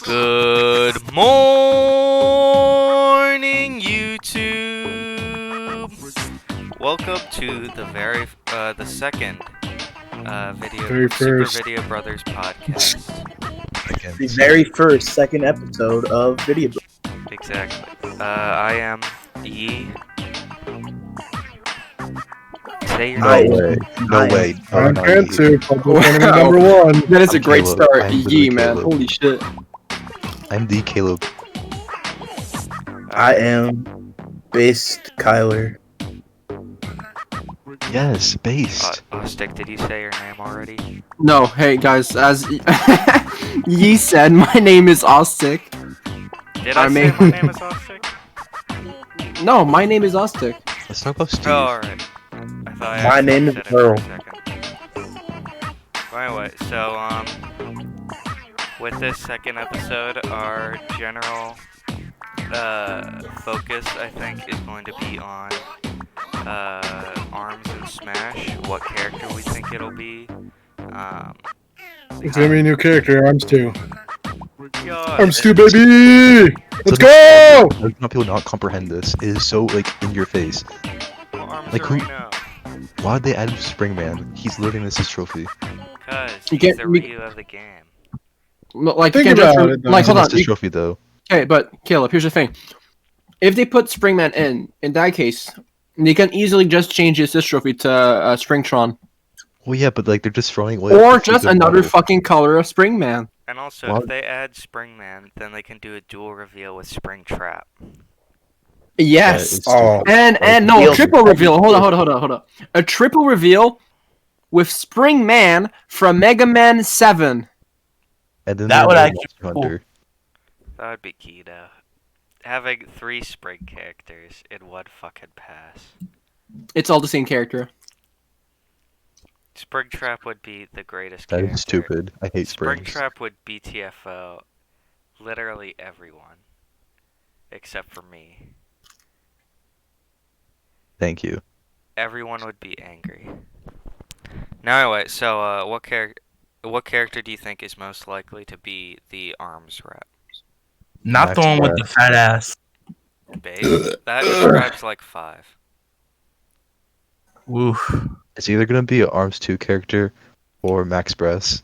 Good morning, YouTube. Welcome to the second Super Video Brothers podcast. The very first second episode of Video Brothers. Exactly. I am Yi. Say your name. No way. I'm Pantsu, number one. That is a great Kaleb. start. I'm Yee, man. Kaleb. Holy shit. I'm the Kaleb. I am Based Kyler. Yes, based. Austic, did you say your name already? No, hey guys, as Yee said, my name is Austic. Did I say my name is Austic? No, my name is Austic. Let's talk about Steve. Oh, alright. I thought I My actually name is said it for a Earl. second. Well, anyway, so, with this second episode, our general, focus, I think, is going to be on, Arms and Smash, what character we think it'll be, It's gonna be a new character, Arms 2. yeah, Arms 2, baby! Let's go! Like, not people not comprehend this. It is so, like, in your face. well, Arms like, who- Arena, Why did they add Springman? He's literally missed his trophy. cause You he's can't- the we- Ryu of the game. Like, Think you can't just about it, though. like, He hold on. missed his trophy, though. Okay, but Caleb, here's the thing. If they put Springman in that case, they can easily just change his trophy to Springtron, Well, yeah, but, like, they're just throwing away... or the just good another model. fucking color of Springman. And also, What? if they add Springman, then they can do a dual reveal with Springtrap. Yes. it's Oh, And no, a Reveal. triple reveal. Hold on. A triple reveal with Springman from Mega Man 7. And then That they would made actually be Monster Hunter. That would be key, though. Having 3 Spring characters in one fucking pass. It's all the same character. Springtrap would be the greatest That character. is stupid. I hate springs. Springtrap would BTFO literally everyone. Except for me. Thank you. Everyone would be angry. Now anyway, so what character do you think is most likely to be the Arms rep? not Max the one with Brad. the fat ass. Babe? That describes like 5. Oof. It's either gonna be an Arms 2 character or Max Bress.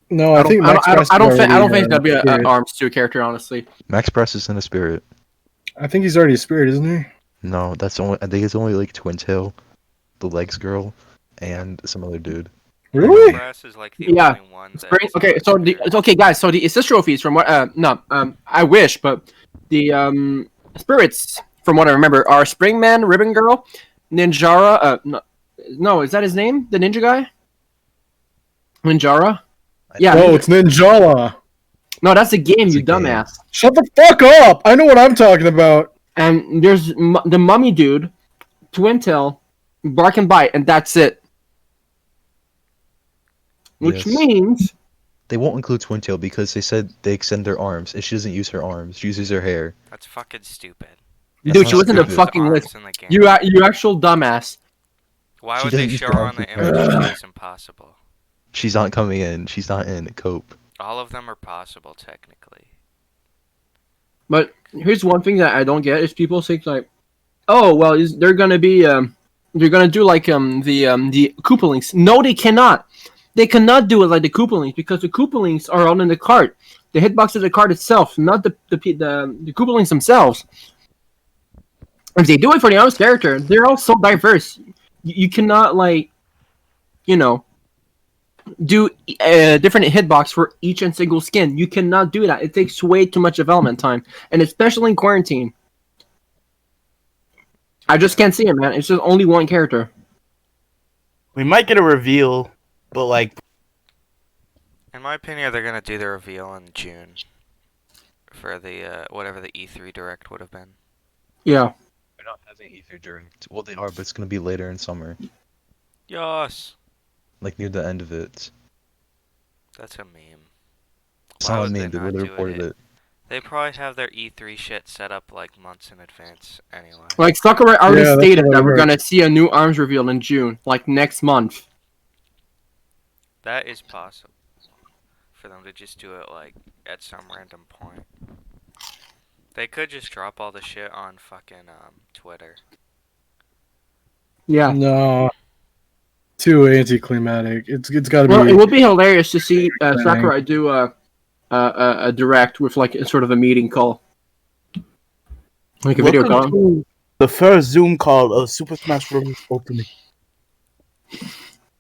No, I think Max I don't think already, it's gonna be an Spirit. Arms 2 character, honestly. Max Bress is in a spirit. I think he's already a spirit, isn't he? No, that's only. I think it's only like Twin Tail, the Legs girl, and some other dude. Really? Brass is like the Yeah. only one that Spring. is Okay, like- so it's okay, guys. So the assist trophies from what? I wish, but the spirits from what I remember are Springman, Ribbon Girl, Ninjara. No, is that his name? The ninja guy? Ninjara. Yeah. Oh, it's Ninjala. No, that's a game, It's you a game. dumbass. Shut the fuck up! I know what I'm talking about. And there's the mummy dude, Twin Tail, Bark and Bite, and that's it. Which Yes. means They won't include Twin Tail because they said they extend their arms, and she doesn't use her arms. She uses her hair. That's fucking stupid. That's dude, not she wasn't a stupid. fucking Arms list. in the game. You actual dumbass. Why She would they doesn't use show her her on arms the with her. image? It's impossible. She's not coming in. She's not in. Cope. All of them are possible, technically. But here's one thing that I don't get is people think like, oh well, they're gonna be they're gonna do like the Koopalings. No, they cannot. They cannot do it like the Koopalings because the Koopalings are all in the cart. The hitbox of the cart itself, not the Koopalings themselves. If they do it for the Arms character, they're all so diverse. You cannot like, do different hitbox for each and single skin. You cannot do that. It takes way too much development time, and especially in quarantine. I just can't see it, man. It's just only one character. We might get a reveal, but like, In my opinion, they're gonna do the reveal in June. For the, whatever the E3 Direct would have been. Yeah. They're not having either during. Well, they are, but it's gonna be later in summer, Yes! like near the end of it. That's a meme. It's Why not would me. they They not literally do reported it. They probably have their E3 shit set up like months in advance anyway. Like Sakurai already Yeah, that's stated what I that we're heard. gonna see a new Arms reveal in June, like next month. That is possible. for them to just do it like at some random point. They could just drop all the shit on fucking Twitter. Yeah. No. Too anticlimactic. It's got to be. Well, it would be hilarious to see Sakurai do a direct with like a sort of a meeting call, like a video Welcome call. to the first Zoom call of Super Smash Bros. Ultimate.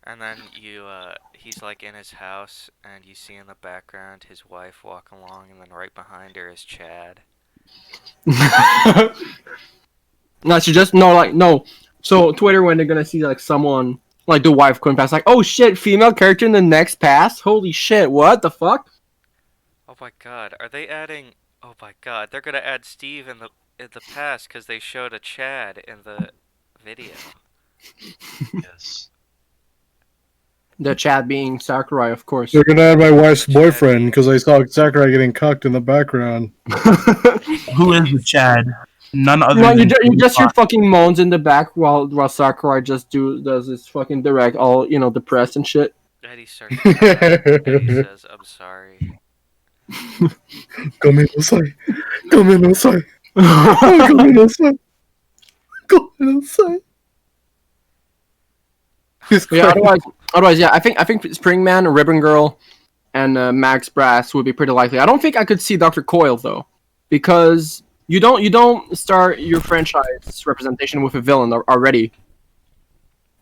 And then he's like in his house, and you see in the background his wife walk along, and then right behind her is Chad. No, she just no. So Twitter, when they're gonna see like someone like the wife going past, like, oh shit, female character in the next pass. Holy shit, what the fuck? Oh my god, are they adding? Oh my god, they're gonna add Steve in the past because they showed a Chad in the video. Yes. The Chad being Sakurai, of course. They're gonna add my wife's The Chad boyfriend being- because I saw Sakurai getting cucked in the background. Who is the Chad? None other No, than you just hear fucking moans in the back while Sakurai just does this fucking direct, all depressed and shit. Eddie starts crying, and he says, "I'm sorry." Come inside. Come inside. Come inside. Come inside. Yeah, otherwise, yeah, I think Springman, Ribbon Girl, and Max Brass would be pretty likely. I don't think I could see Dr. Coyle though, because you don't start your franchise representation with a villain already.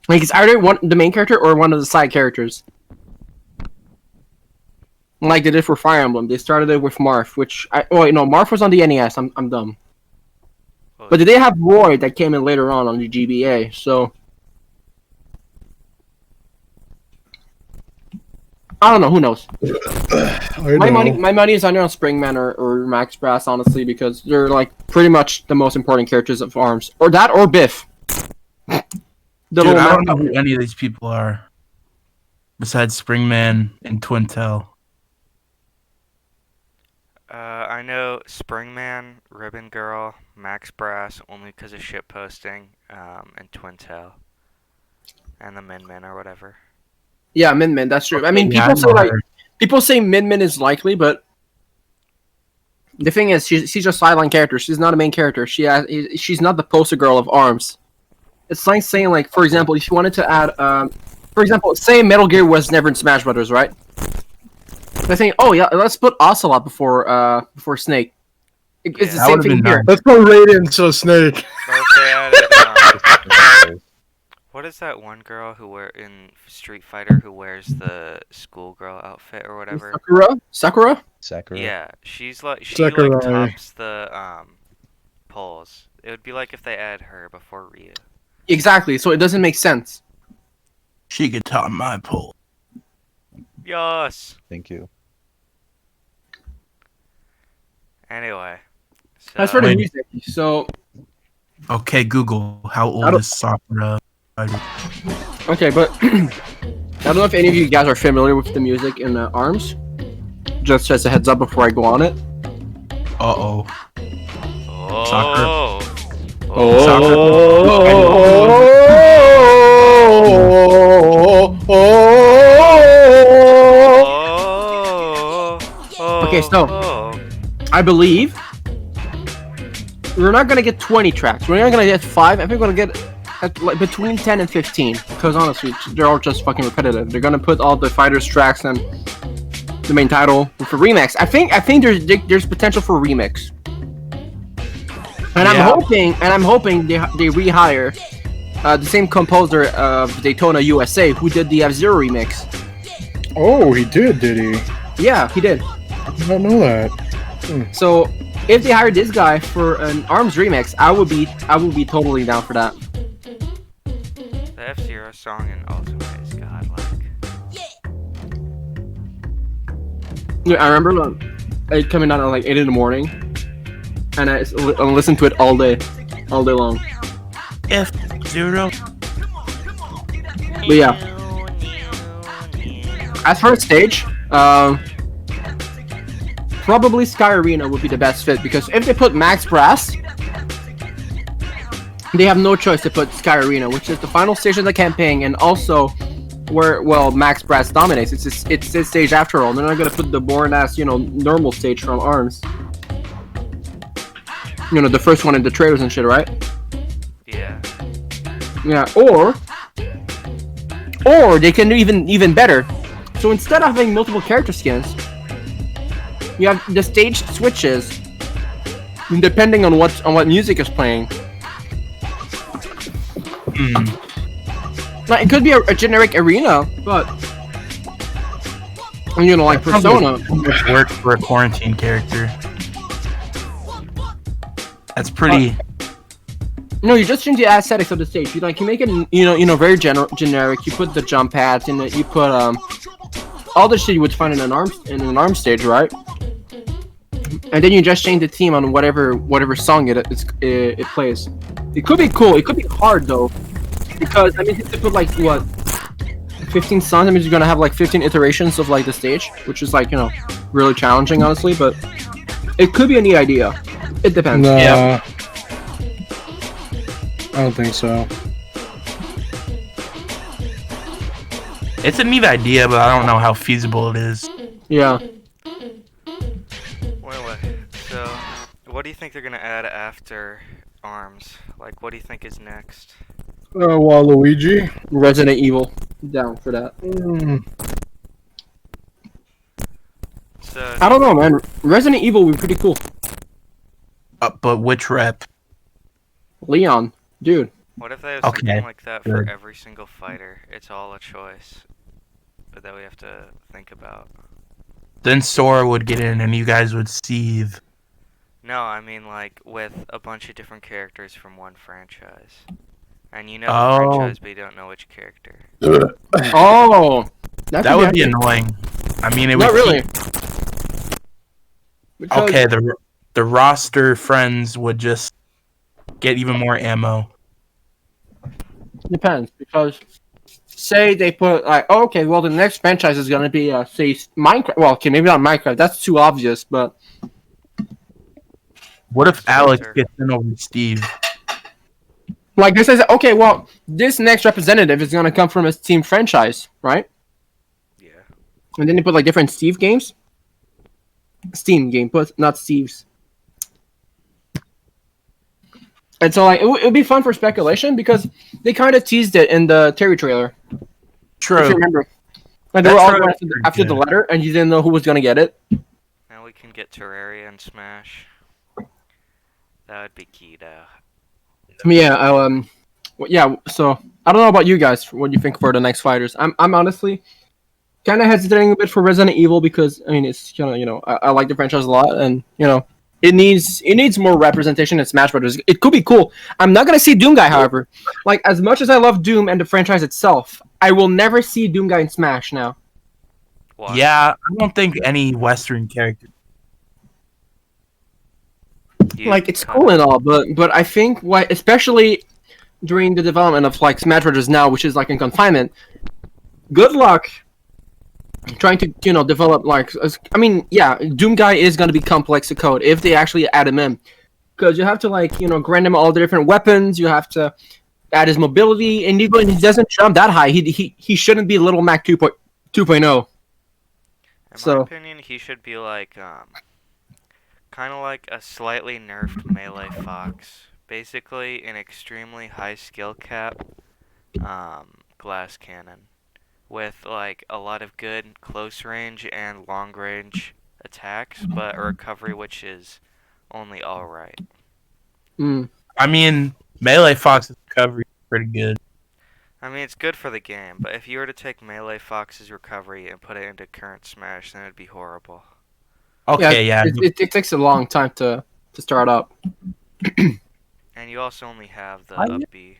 Like it's either the main character or one of the side characters. Like they did for Fire Emblem, they started it with Marth, Marth was on the NES. I'm dumb. Well, But did they have Roy that came in later on the GBA? So I don't know. Who knows? My money is either on Springman or Max Brass, honestly, because they're like pretty much the most important characters of ARMS, or that, or Biff. Dude, I don't know who any of these people are, besides Springman and Twintel. I know Springman, Ribbon Girl, Max Brass, only because of shit posting, and Twintail, and the Min Min or whatever. Yeah, Min Min. That's true. I mean, Yeah, people say Min Min is likely, but the thing is, she's just a sideline character. She's not a main character. She's not the poster girl of ARMS. It's like saying, like, for example, if you wanted to add, for example, say Metal Gear was never in Smash Brothers, right? They're saying, oh yeah, let's put Ocelot before Snake. It's the that same would've thing been here. nice. Let's put Raiden so Snake. But if they added, what is that one girl in Street Fighter who wears the schoolgirl outfit or whatever? Sakura? Sakura. Yeah, she Sakurai. like tops the polls. It would be like if they add her before Ryu. Exactly. So it doesn't make sense. She could top my pole. Yes. Thank you. Anyway, As for the Wait. music, so Okay, Google, how I old don't- is Sakura? okay, but I don't know if any of you guys are familiar with the music in ARMS. Just as a heads up before I go on it. Uh-oh. oh, Okay, so- I believe we're not gonna get 20 tracks. We're not gonna get 5. I think we're gonna get like between 10 and 15. Because honestly, they're all just fucking repetitive. They're gonna put all the fighters tracks and the main title for remix. I think there's potential for remix. And I'm hoping they rehire the same composer of Daytona USA who did the F-Zero remix. Oh, he did he? Yeah, he did. I did not know that. So if they hired this guy for an ARMS remix, I would be totally down for that. The F-Zero song in Ultimate is godlike. Yeah, I remember it coming out at like 8 in the morning, and I listened to it all day long. F-Zero? But yeah, as for a stage, probably Sky Arena would be the best fit, because if they put Max Brass, they have no choice to put Sky Arena, which is the final stage of the campaign, and also where Max Brass dominates. It's his stage after all. They're not gonna put the boring ass normal stage from Arms. The first one in the trailers and shit, right? Yeah. Yeah. Or they can do even better. So instead of having multiple character skins, you have the stage switches depending on what music is playing. Like, it could be a generic arena, but like Persona. Much work for a quarantine character. That's pretty. No, you just change the aesthetics of the stage. You make it very generic. You put the jump pads in it. You put all the shit you would find in an arm stage, right? And then you just change the theme on whatever song it plays. It could be cool. It could be hard though, because you have to put 15 songs. That means you're gonna have 15 iterations of the stage, which is really challenging, honestly. But it could be a neat idea. It depends. No, Yeah. I don't think so. It's a neat idea, but I don't know how feasible it is. Yeah. Wait. So, what do you think they're gonna add after Arms? Like, what do you think is next? Waluigi. Resident Evil. Down for that. So, I don't know, man. Resident Evil would be pretty cool. But which rep? Leon, dude. what if they have Okay, something like that for good. every single fighter? It's all a choice, but that we have to think about. Then Sora would get in, and you guys would seethe. No, I mean with a bunch of different characters from one franchise. And the Oh. franchise, but you don't know which character. Oh, That would be annoying. I mean, it Not would. really. Because- Okay, the roster friends would just get even more ammo. Depends, because say they put the next franchise is gonna be say Minecraft. Well, okay, maybe not Minecraft. That's too obvious, but What if Alex Sure. gets in over Steve? this is okay. Well, this next representative is gonna come from a Steam franchise, right? Yeah. And then they put different Steve games. Steam game, but not Steve's. And so it would be fun for speculation because they kind of teased it in the Terry trailer. If you True. remember. They were That's all right. going after the letter, and you didn't know who was gonna get it. Now we can get Terraria and Smash. That would be key though. Yeah. So I don't know about you guys. What you think for the next fighters? I'm honestly kind of hesitating a bit for Resident Evil because it's I like the franchise a lot, and it needs more representation in Smash Brothers. It could be cool. I'm not gonna see Doom Guy, however. As much as I love Doom and the franchise itself, I will never see Doom Guy in Smash now. Why? Yeah, I don't think any Western character. It's cool and all, but I think especially during the development of Smash Brothers now, which is in confinement. Good luck trying to develop Doom Guy is going to be complex to code if they actually add him in, because you have to grant him all the different weapons. You have to add his mobility, and even if he doesn't jump that high, he shouldn't be Little Mac 2.0. In So- my opinion, he should be kind of like a slightly nerfed melee fox. Basically, an extremely high skill cap glass cannon with a lot of good close range and long range attacks, but a recovery which is only alright. I mean, Melee Fox's recovery is pretty good. I mean, it's good for the game, but if you were to take Melee Fox's recovery and put it into current Smash, then it'd be horrible. Okay, yeah. It takes a long time to start up. And you also only have the I- up B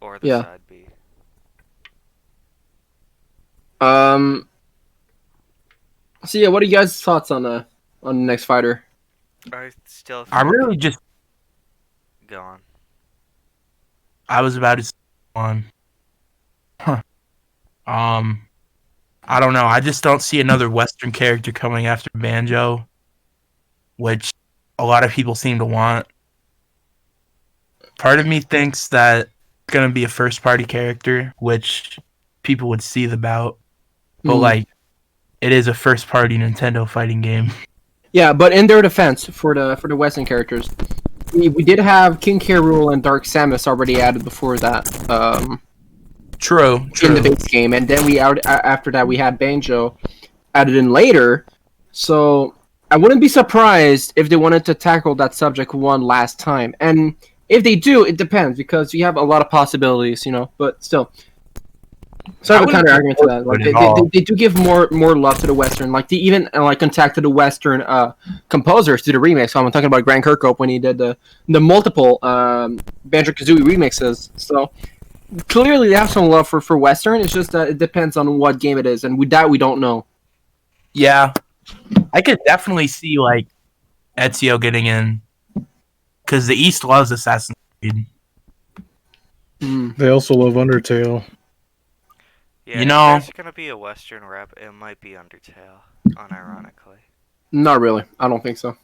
or the Yeah. side B. So yeah, what are you guys' thoughts on the next fighter? I still I think really just. go on. I was about to say one. Huh. I don't know. I just don't see another Western character coming after Banjo, which a lot of people seem to want. Part of me thinks that it's gonna be a first-party character, which people would see the bout. But Mm. like, it is a first-party Nintendo fighting game. Yeah, but in their defense, for the Western characters, we did have King K. Rool and Dark Samus already added before that. True. In the base game, and then after that we had Banjo added in later. So I wouldn't be surprised if they wanted to tackle that subject one last time. And if they do, it depends because you have a lot of possibilities, you know. But still, so I have a counter argument to that. Like they do give more love to the Western. Like they even contacted the Western composers to the remix. So I'm talking about Grant Kirkhope when he did the multiple Banjo-Kazooie remixes. So clearly they have some love for Western. It's just that it depends on what game it is, and with that we don't know. Yeah, I could definitely see like Ezio getting in because the East loves Assassin's Creed. They also love Undertale. Yeah, You know- if there's gonna be a Western rep, it might be Undertale, unironically. Not really. I don't think so.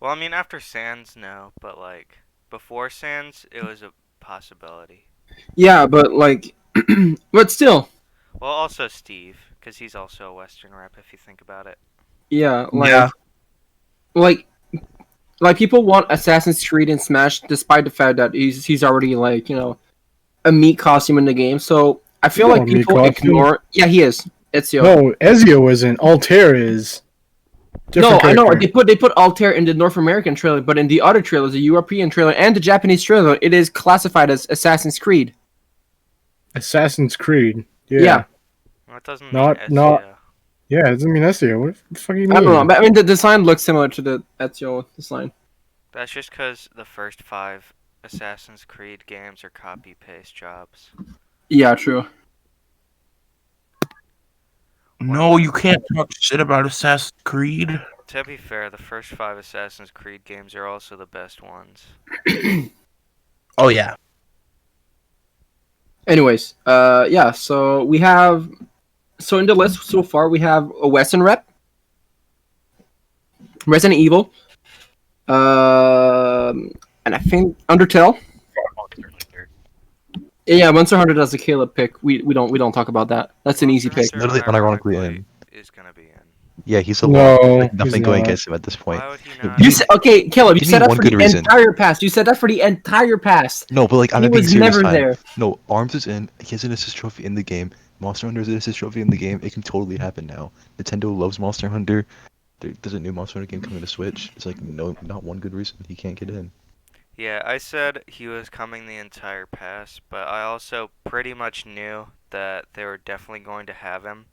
Well, I mean, after Sans, no, but like before Sans, it was a possibility. Yeah, but like, but still, Well, also Steve, because he's also a Western rep if you think about it. yeah, like, Yeah. like people want Assassin's Creed and Smash, despite the fact that he's already like, you know, a meat costume in the game. So I feel Not like a meat people costume. ignore. Yeah, he is. Ezio. No, Ezio isn't. Altair is. No, I know character. they put Altair in the North American trailer, but in the other trailers, the European trailer and the Japanese trailer, it is classified as Assassin's Creed. Assassin's Creed. Yeah. Yeah. Well, it doesn't Not- mean not- Ezio. Yeah, it doesn't mean Ezio. What the fuck do you I mean? don't know, but I mean the design looks similar to the Ezio design. That's just because the first 5 Assassin's Creed games are copy-paste jobs. Yeah, true. No, you can't talk shit about Assassin's Creed. To be fair, the first 5 Assassin's Creed games are also the best ones. Oh yeah. Anyways, yeah, so we have, so in the list so far, we have a Western rep, Resident Evil, and I think Undertale. Yeah, Monster Hunter does a Kaleb pick. We don't talk about that. That's an easy pick. Literally unironically in. Is gonna be in. Yeah, he's a No, lot. Like, he's nothing going not. against him at this point. Why would he not? You said, okay, Kaleb, you Give said me that one for good the reason. entire past. You said that for the entire past. No, but like I'm He not being was serious. never time. there. No, Arms is in. He has an assist trophy in the game. Monster Hunter is an assist trophy in the game. It can totally happen now. Nintendo loves Monster Hunter. There's a new Monster Hunter game coming to Switch. It's like no, not one good reason he can't get in. Yeah, I said he was coming the entire pass, but I also pretty much knew that they were definitely going to have him.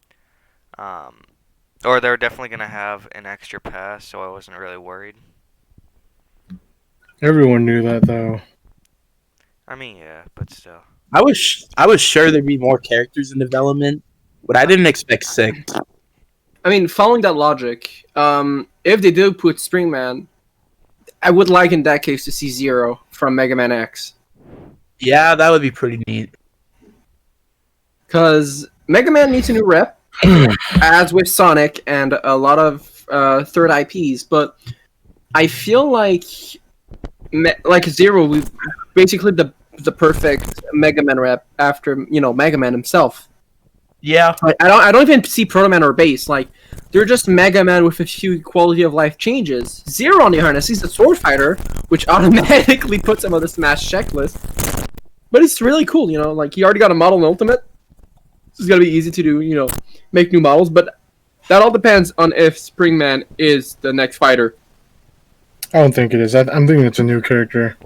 Or they were definitely going to have an extra pass, so I wasn't really worried. Everyone knew that though. I mean, yeah, but still. I was sure there'd be more characters in development, but I didn't expect 6. I mean, following that logic, if they do put Springman, I would like in that case to see Zero from Mega Man X. Yeah, that would be pretty neat. Because Mega Man needs a new rep, as with Sonic and a lot of third IPs, but I feel like Zero would basically the perfect Mega Man rep after, you know, Mega Man himself. Yeah. Like, I don't even see Proto Man or Base. Like, they're just Mega Man with a few quality of life changes. Zero, on the other hand, he's a sword fighter, which automatically puts him on the Smash checklist. But it's really cool, you know. Like, he already got a model in Ultimate. It's gonna be easy to do, you know, make new models. But that all depends on if Springman is the next fighter. I don't think it is. I'm thinking it's a new character.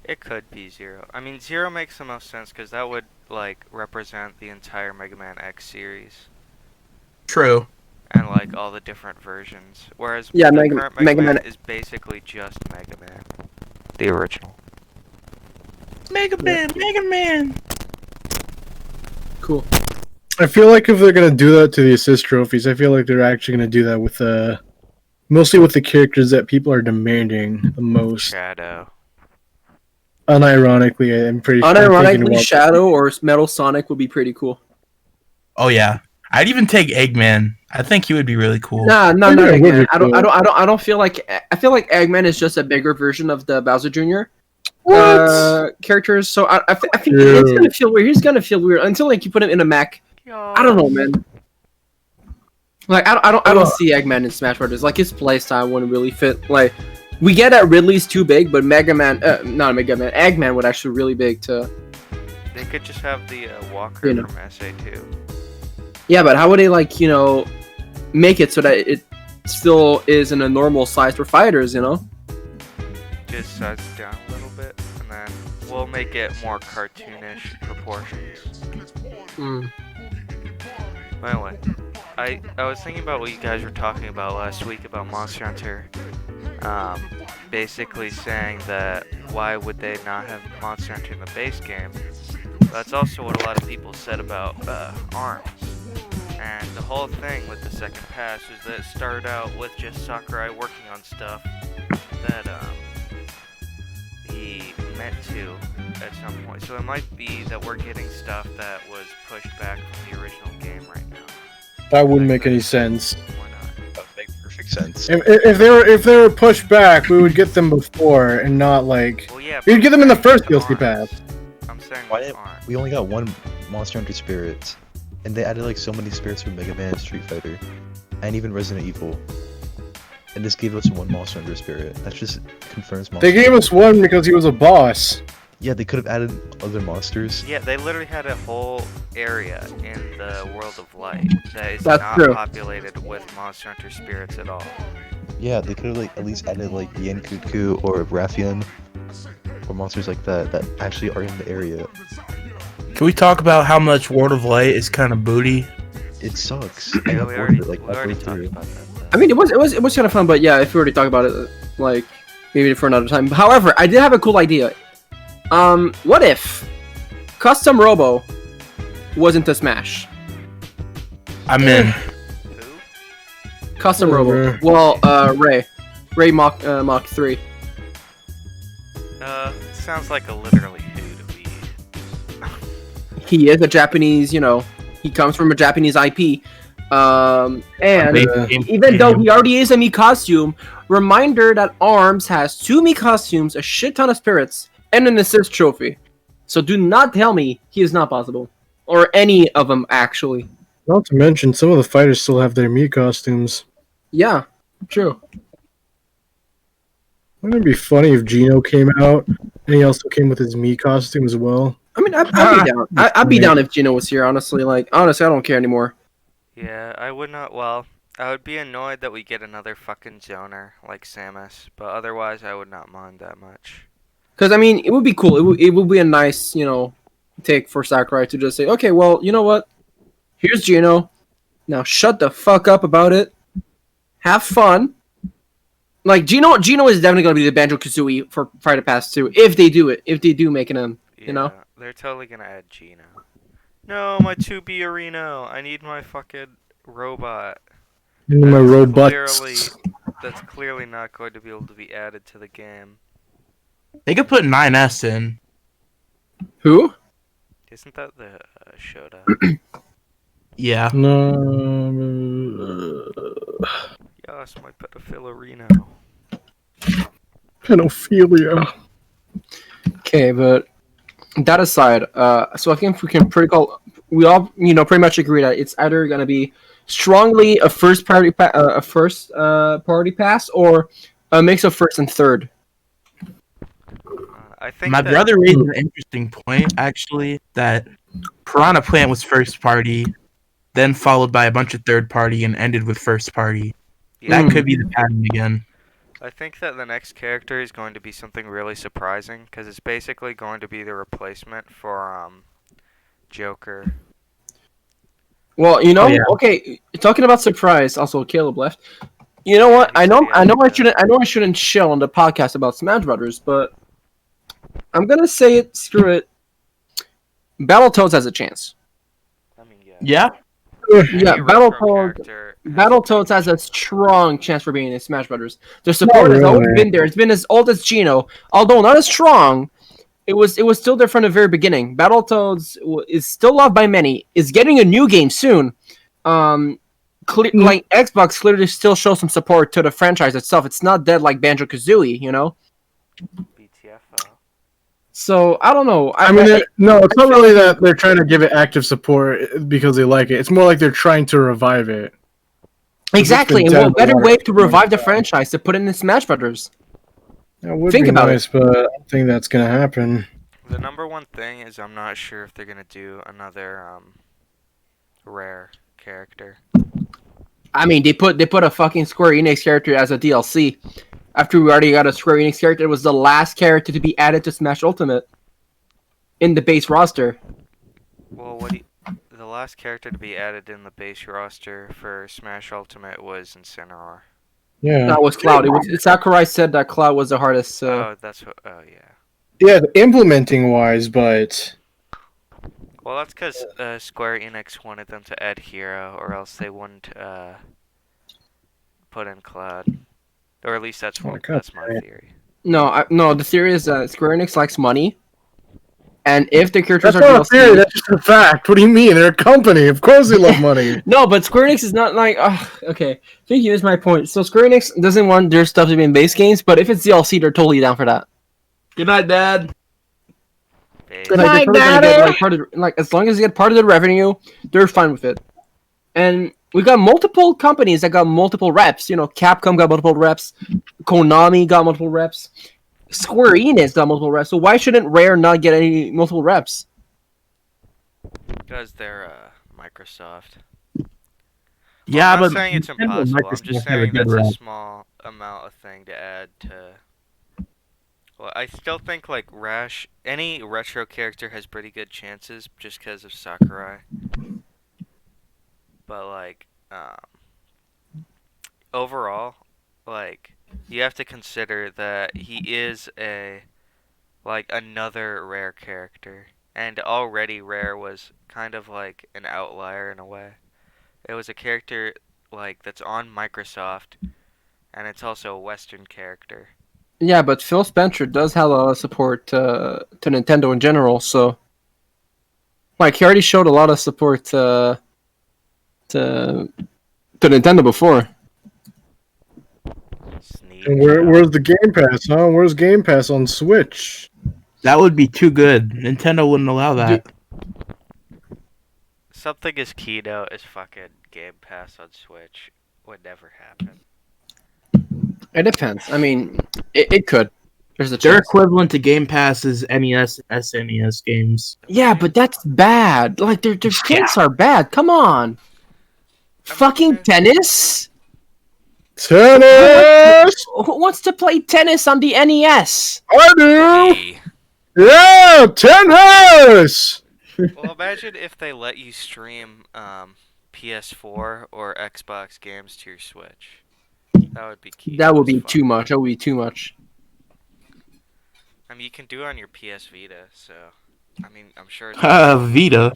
It could be Zero. I mean, Zero makes the most sense because that would, like, represent the entire Mega Man X series. True. And, like, all the different versions. Whereas Yeah, the Mega- current Mega Man- is basically just Mega Man. The original. Mega Man. Cool. I feel like if they're gonna do that to the assist trophies, I feel like they're actually gonna do that with mostly with the characters that people are demanding the most. Shadow. Unironically, I'm pretty. I'm thinking Unironically, about- Shadow or Metal Sonic would be pretty cool. Oh yeah. I'd even take Eggman. I think he would be really cool. No, Yeah, it would Eggman. be cool. I don't feel like. I feel like Eggman is just a bigger version of the Bowser Jr. What? Characters. So I think True. it's gonna feel weird. He's gonna feel weird until like you put him in a mech I don't know, man. Like I don't see Eggman in Smash Brothers. Like his playstyle wouldn't really fit. Like we get that Ridley's too big, but not Mega Man, Eggman would actually really big too. They could just have the Walker You know. from SA2. Yeah, but how would they make it so that it still is in a normal size for fighters? Just size it down a little bit, and then we'll make it more cartoonish proportions. Mm. But anyway, I was thinking about what you guys were talking about last week about Monster Hunter. Basically saying that why would they not have Monster Hunter in the base game? That's also what a lot of people said about ARMS. And the whole thing with the second pass was that it started out with just Sakurai working on stuff that he meant to at some point. So it might be that we're getting stuff that was pushed back from the original game right now. That wouldn't make any sense. Why not? That would make perfect sense. If they were pushed back, we would get them before and not like Well, yeah. we'd get them in the first with DLC ARMS. pass. I'm saying Why with didn't- ARMS. We only got one Monster Hunter Spirits, and they added like so many spirits from Mega Man, Street Fighter, and even Resident Evil. And this gave us one Monster Hunter Spirit. That just confirms Monster They gave us one because he was a boss. Yeah, they could have added other monsters. Yeah, they literally had a whole area in the World of Light that is That's not true. populated with Monster Hunter spirits at all. Yeah, they could have like at least added like Yankuku or Raffian, or monsters like that that actually are in the area. Can we talk about how much World of Light is kind of booty? It sucks. I Yeah, got we bored already, of it like we already halfway talked through. about that. I mean, it was kind of fun, but yeah, if we already talk about it, like maybe for another time. However, I did have a cool idea. What if Custom Robo wasn't a Smash? I'm in. Who? Custom Whatever. Robo. Well, Ray Mach 3. Sounds like a literally who to me. He is a Japanese, he comes from a Japanese IP. And even though he already is a Mii costume, reminder that ARMS has 2 Mii costumes, a shit ton of spirits, and an assist trophy. So do not tell me he is not possible. Or any of them, actually. Not to mention, some of the fighters still have their Mii costumes. Yeah, true. Wouldn't it be funny if Gino came out and he also came with his Mii costume as well? I mean, I'd be down. I'd be down if Gino was here, honestly. Honestly, I don't care anymore. Yeah, I would not. Well, I would be annoyed that we get another fucking zoner like Samus, but otherwise, I would not mind that much. Because, I mean, it would be cool. It would be a nice, take for Sakurai to just say, okay, well, you know what? Here's Gino. Now shut the fuck up about it. Have fun. Like, Gino is definitely going to be the Banjo-Kazooie for Fighter Pass 2, if they do it. If they do make it, Yeah, they're totally gonna add Gino. No, my 2B Areno. I need my fucking robot. And my robots. That's clearly not going to be able to be added to the game. They could put 9S in. Who? Isn't that the Shoda? Yeah. No. Yes, my Pedophilarino. Pedophilia. Okay, but that aside, so I think we all pretty much agree that it's either gonna be strongly a first party pass or a mix of first and third. I think My that- brother raised an interesting point, actually, that Piranha Plant was first party, then followed by a bunch of third party, and ended with first party. Yeah, That could be the pattern again. I think that the next character is going to be something really surprising because it's basically going to be the replacement for Joker. Well, Oh, yeah. okay. Talking about surprise, also Kaleb left. You know what? I know I shouldn't chill on the podcast about Smash Brothers, but I'm gonna say it. Screw it. Battletoads has a chance. I mean, yeah. Yeah? Yeah, Any retro Battletoads. character Battletoads has a strong chance for being in Smash Brothers. The support has always really. been there. It's been as old as Gino, although not as strong. It was still there from the very beginning. Battletoads is still loved by many. Is getting a new game soon. Like Xbox clearly still shows some support to the franchise itself. It's not dead like Banjo-Kazooie, BTFO. So I don't know. I mean, no, it's not really that they're trying to give it active support because they like it. It's more like they're trying to revive it. Exactly, It's and been what better dead way for to a long revive the time. franchise to put it in Smash Brothers? That would Think be about nice, but I don't think that's gonna happen. The number one thing is I'm not sure if they're gonna do another rare character. I mean, they put a fucking Square Enix character as a DLC. After we already got a Square Enix character, it was the last character to be added to Smash Ultimate in the base roster. Well, the last character to be added in the base roster for Smash Ultimate was Incineroar. Yeah. That was Cloud. Sakurai said that Cloud was the hardest. Oh, that's what. Oh, yeah. Yeah, implementing wise, but Well, that's because Square Enix wanted them to add Hero, or else they wouldn't put in Cloud. Or at least that's my theory. No, the theory is that Square Enix likes money, and if the characters that's are not a DLC, theory. That's just a fact. What do you mean? They're a company. Of course, they love money. no, but Square Enix is not like. Okay, I think here's my point. So Square Enix doesn't want their stuff to be in base games, but if it's DLC, they're totally down for that. Good night, Dad. Base. Like, as long as they get part of the revenue, they're fine with it. And we got multiple companies that got multiple reps. You know, Capcom got multiple reps, Konami got multiple reps, Square Enix got multiple reps. So why shouldn't Rare not get any multiple reps? Because they're Microsoft. Yeah, I'm but not saying it's Nintendo and impossible. I'm Microsoft just have a saying good that's rep. a small amount of thing to add to. Well, I still think like any retro character has pretty good chances just because of Sakurai. But like, overall, like you have to consider that he is another rare character, and already Rare was kind of like an outlier in a way. It was a character that's on Microsoft, and it's also a Western character. Yeah, but Phil Spencer does have a lot of support to Nintendo in general. So, like, he already showed a lot of support to Nintendo before. Sneed. And where's the Game Pass, huh? Where's Game Pass on Switch? That would be too good. Nintendo wouldn't allow that. Something as keynote as fucking Game Pass on Switch would never happen. It depends. I mean, it could. There's a Their chance. equivalent to Game Pass is NES, SNES games. Yeah, but that's bad. Like, their games are bad. Come on. Fucking tennis? Tennis! Who wants to play tennis on the NES? I do! Hey. Yeah! Tennis! Well, imagine if they let you stream PS4 or Xbox games to your Switch. That would be key. That would be too much. That would be too much. I mean, you can do it on your PS Vita, so I mean, I'm sure it's Vita.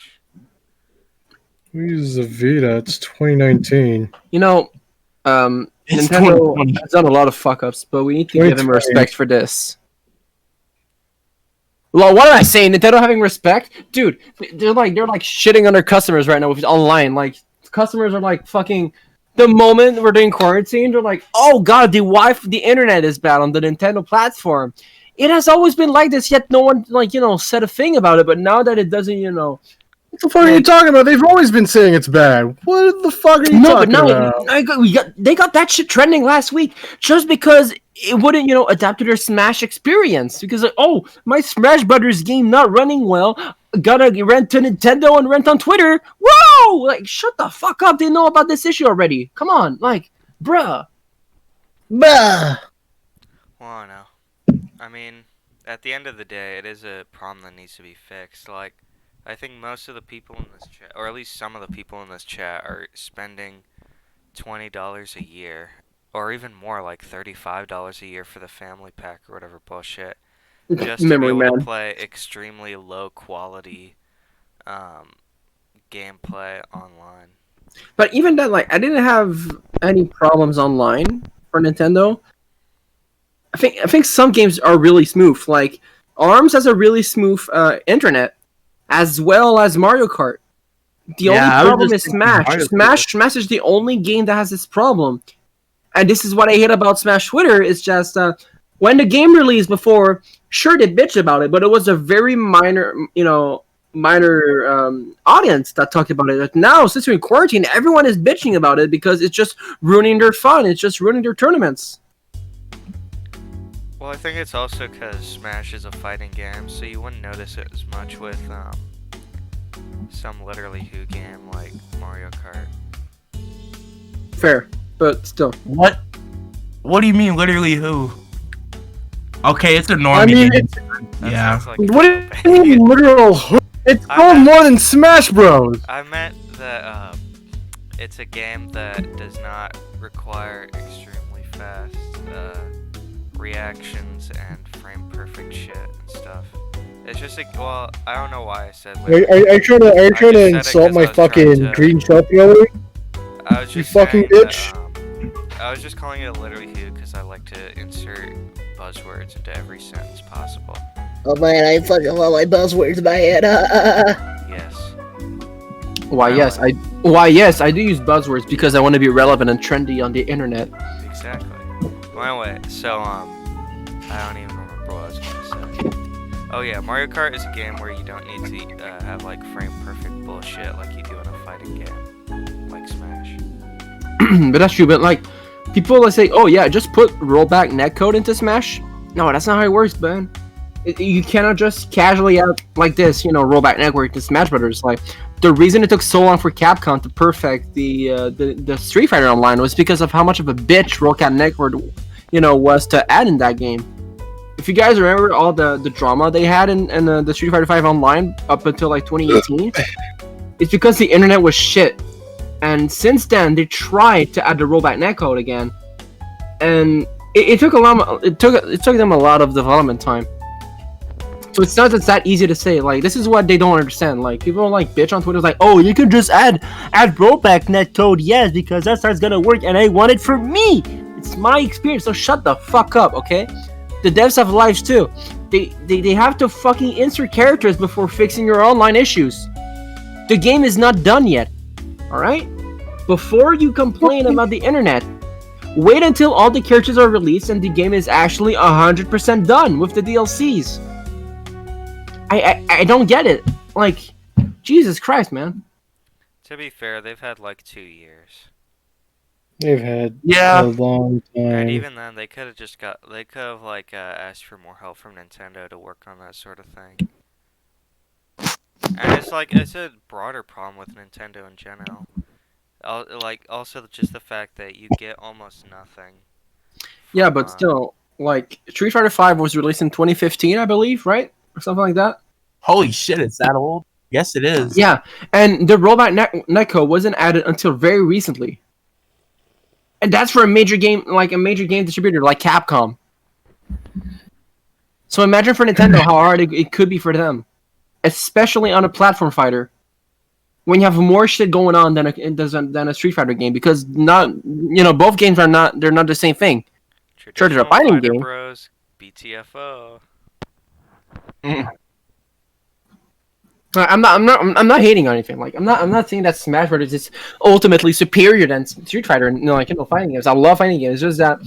We use the Vita. It's 2019. You know, It's Nintendo 2020. has done a lot of fuck-ups, but we need to give him respect for this. Well, what am I saying? Nintendo having respect? Dude, they're like shitting on their customers right now with online. Like, customers are like fucking... The moment we're doing quarantine, they're like, oh god, the internet is bad on the Nintendo platform. It has always been like this, yet no one, said a thing about it. But now that it doesn't, What the fuck are you talking about? They've always been saying it's bad. What the fuck are you talking about? They got that shit trending last week just because it wouldn't, adapt to their Smash experience. Because, my Smash Brothers game not running well. Gotta rent to Nintendo and rent on Twitter. Whoa! Like, shut the fuck up. They know about this issue already. Come on. Like, bruh. Bah! Well, no. I mean, at the end of the day, it is a problem that needs to be fixed. Like, I think most of the people in this chat, or at least some of the people in this chat, are spending $20 a year, or even more, like $35 a year for the family pack or whatever bullshit, just to be able to play extremely low quality gameplay online. But even then, like, I didn't have any problems online for Nintendo. I think some games are really smooth. Like, ARMS has a really smooth internet, as well as Mario Kart. The only problem is Smash. Smash is the only game that has this problem. And this is what I hate about Smash Twitter, is just when the game released before, Sure, they bitch about it, but it was a very minor, audience that talked about it. Like now, since we're in quarantine, everyone is bitching about it because it's just ruining their fun. It's just ruining their tournaments. Well, I think it's also because Smash is a fighting game, so you wouldn't notice it as much with some literally who game like Mario Kart. Fair, but still. What? What do you mean, literally who? Okay, it's a normie I mean, game. That Yeah. sounds like What do you mean literal? It's called more than Smash Bros. I meant that it's a game that does not require extremely fast reactions and frame perfect shit and stuff. It's just like, well, I don't know why I said. Are you trying to I just said it insult 'cause my I was trying fucking to- green trophy already? I was You just fucking saying bitch. That, I was just calling it literally who because I like to insert buzzwords into every sentence possible. Oh man, I fucking love my buzzwords in my head. Yes. Why yes, I do use buzzwords because I want to be relevant and trendy on the internet. Exactly. Anyway, so I don't even remember what I was gonna say. Oh yeah, Mario Kart is a game where you don't need to have like frame perfect bullshit like you do in a fighting game, like Smash. But that's true. But like, people that say, "Oh yeah, just put rollback netcode into Smash." No, that's not how it works, man. You cannot just casually add like this, rollback network to Smash Brothers. Like, the reason it took so long for Capcom to perfect the Street Fighter Online was because of how much of a bitch rollback network, was to add in that game. If you guys remember all the drama they had in the Street Fighter 5 Online up until like 2018, it's because the internet was shit. And since then, they tried to add the rollback netcode again, and it took a lot. It took them a lot of development time. So it's not that easy to say. Like, this is what they don't understand. Like, people like bitch on Twitter, like, oh, you can just add rollback netcode, yes, because that's how it's gonna work, and I want it for me. It's my experience. So shut the fuck up, okay? The devs have lives too. They have to fucking insert characters before fixing your online issues. The game is not done yet. Alright? Before you complain about the internet, wait until all the characters are released and the game is actually 100% done with the DLCs. I don't get it. Like, Jesus Christ, man. To be fair, they've had like 2 years. They've had Yeah. a long And time. even then, they could have like asked for more help from Nintendo to work on that sort of thing. And it's a broader problem with Nintendo in general. Also just the fact that you get almost nothing. Yeah, from, but still, like, Street Fighter 5 was released in 2015, I believe, right? Or something like that. Holy shit, it's that old? Yes, it is. Yeah, and the rollback netcode wasn't added until very recently. And that's for a major game distributor like Capcom. So imagine for Nintendo how hard it could be for them, especially on a platform fighter, when you have more shit going on than a Street Fighter game, because both games they're not the same thing. Sure, they're a Traditional fighting Fighter game. Bros, BTFO. I'm not hating on anything. Like, I'm not saying that Smash Bros is ultimately superior than Street Fighter. Fighting games. I love fighting games. It's just that,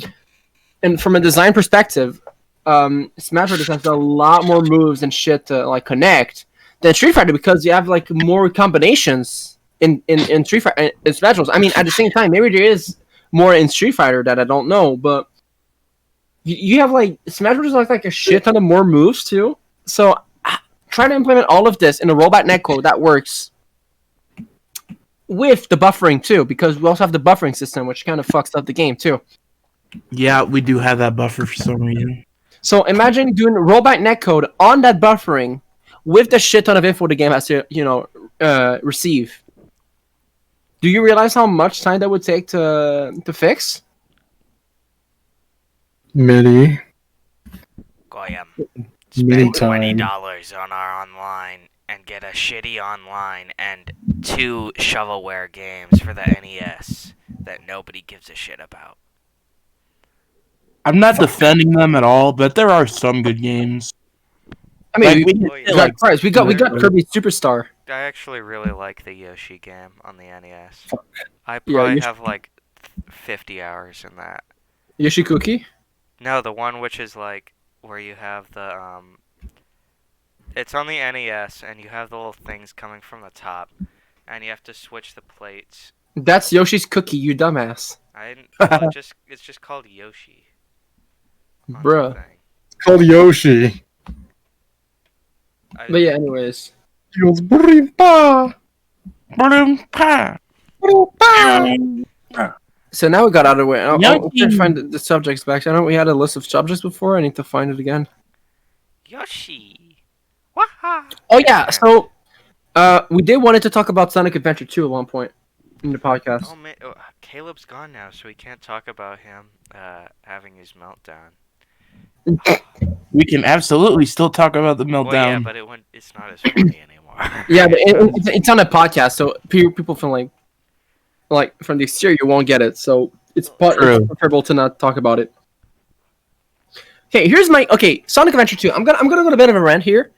and from a design perspective, Smash Bros has a lot more moves and shit to like connect than Street Fighter, because you have like more combinations in Street Fighter in Smash Bros. I mean, at the same time, maybe there is more in Street Fighter that I don't know, but you have like Smash Bros has like a shit ton of more moves too. So try to implement all of this in a rollback netcode that works with the buffering too, because we also have the buffering system, which kind of fucks up the game too. Yeah, we do have that buffer for some reason. So imagine doing rollback netcode on that buffering with the shit ton of info the game has to, receive. Do you realize how much time that would take to fix? Many. Goyam. Many Spend time. $20 on our online and get a shitty online and 2 shovelware games for the NES that nobody gives a shit about. I'm not defending them at all, but there are some good games. I mean, Like, we can we say, got Christ. We got Kirby Superstar. I actually really like the Yoshi game on the NES. I Yeah, probably Yoshi- have like 50 hours in that. Yoshi Cookie. No, the one which is like where you have the it's on the NES, and you have the little things coming from the top, and you have to switch the plates. That's Yoshi's Cookie, you dumbass. I didn't. Well, it's just called Yoshi on the Bruh. thing. It's called Yoshi. But yeah, anyways. He goes, "Brimpa, Pa. brimpa." So now we got out of the way. I'm trying to Yoshi. find the subjects back. I know we had a list of subjects before. I need to find it again. Yoshi. Waha. Oh yeah, so we did wanted to talk about Sonic Adventure 2 at one point in the podcast. Oh man, Caleb's gone now, so we can't talk about him having his meltdown. We can absolutely still talk about the meltdown. Well, yeah, but it's not as funny anymore. Yeah, but it's on a podcast, so people from like from the exterior won't get it. So it's True. preferable to not talk about it. Okay, here's my Sonic Adventure 2. I'm gonna go on a bit of a rant here,